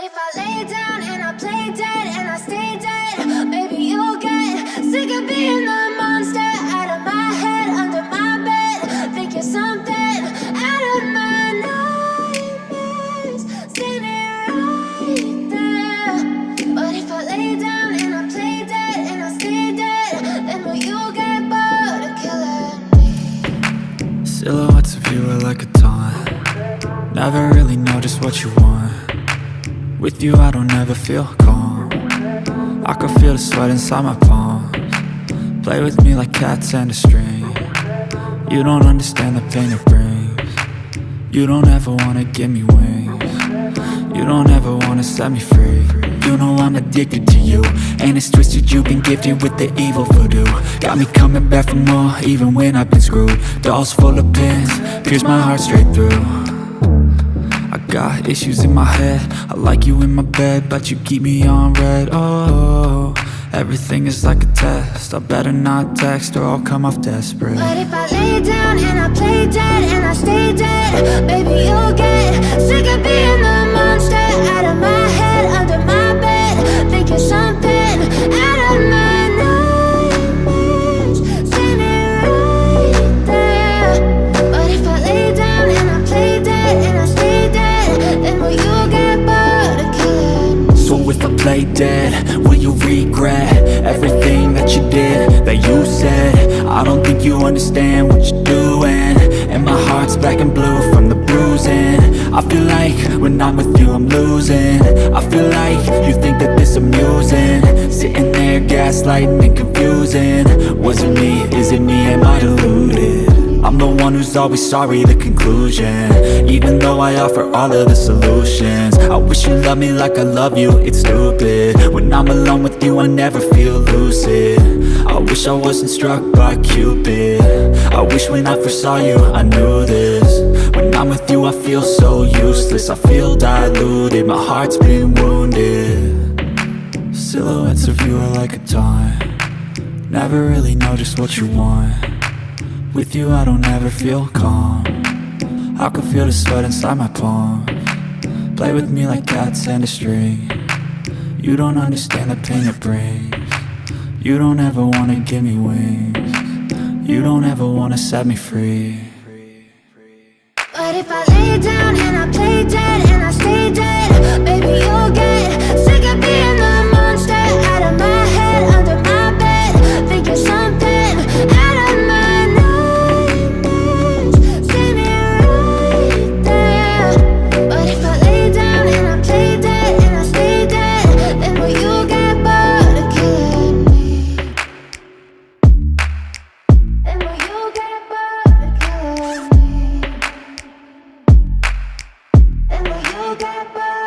if I lay down and I play dead and I stay dead, maybe you'll get sick of being the monster out of my head, under my bed. Think you're something out of my nightmares, standing right there. But if I lay down and I play dead and I stay dead, then will you get bored of killing me? Silhouettes of you are like a taunt. Never really know just what you want. With you I don't ever feel calm. I can feel the sweat inside my palms. Play with me like cats and a string. You don't understand the pain it brings. You don't ever wanna give me wings. You don't ever wanna set me free. You know I'm addicted to you, and it's twisted, you've been gifted with the evil voodoo. Got me coming back for more, even when I've been screwed. Dolls full of pins, pierce my heart straight through. I got issues in my head, I like you in my bed, but you keep me on red. Oh, everything is like a test, I better not text or I'll come off desperate. But if I lay down and I play dead and I stay dead, baby you'll get sick of being the monster out of my head, under my bed. Think you're something out of my nightmares, standing right there. But if I lay down and I play dead and I stay dead, then will you get bored of killing me? So if I play dead, will you regret everything that you did, that you said? I don't think you understand what you're doing, and my heart's black and blue from the bruising. I feel like when I'm with you I'm losing. I feel like you think that this amusing, sitting there gaslighting and confusing. Was it me? Is it me? Am I deluded? I'm the one who's always sorry, the conclusion, even though I offer all of the solutions. I wish you loved me like I love you, it's stupid. When I'm alone with you I never feel lucid. I wish I wasn't struck by Cupid. I wish when I first saw you I knew this. When I'm with you I feel so useless, I feel diluted, my heart's been wounded. Silhouettes of you are like a taunt. Never really know just what you want. With you I don't ever feel calm. I can feel the sweat inside my palms. Play with me like cats and a string. You don't understand the pain it brings. You don't ever wanna give me wings. You don't ever wanna set me free. But if I lay down and I play dead and I stay dead, baby you'll get sick of being the monster out of my head, under my bed. Think you're something out of my nightmares, standing right there. But if I lay down and I play dead and I stay dead, then will you get bored of killing me? Then will you get bored of killing me? And will you get bored?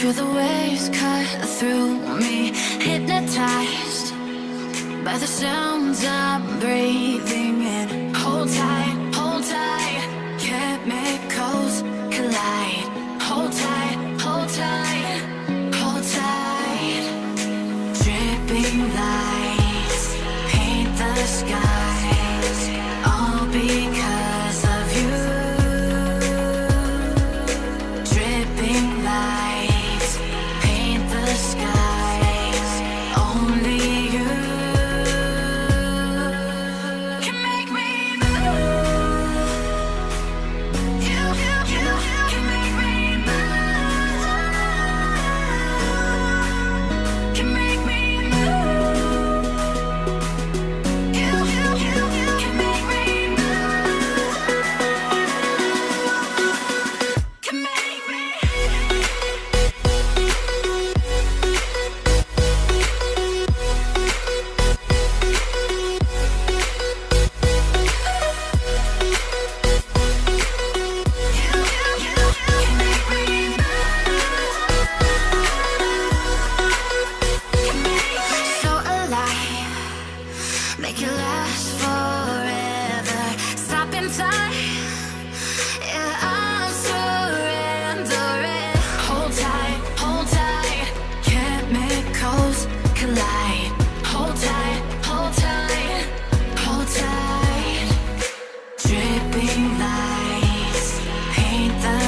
Feel the waves cut through me, hypnotized by the sounds I'm breathing in. Hold tight, chemicals collide. Hold tight, hold tight, hold tight. Dripping lights paint the skies, all because of you. Dripping lights paint the skies, only you can make me move. You can make me move. Can make me move. You can make me move. Can make me. So alive, make it last forever. Stop in time, yeah, I'm surrendering. Hold tight, chemicals collide. Hold tight, hold tight, hold tight. Dripping lights paint the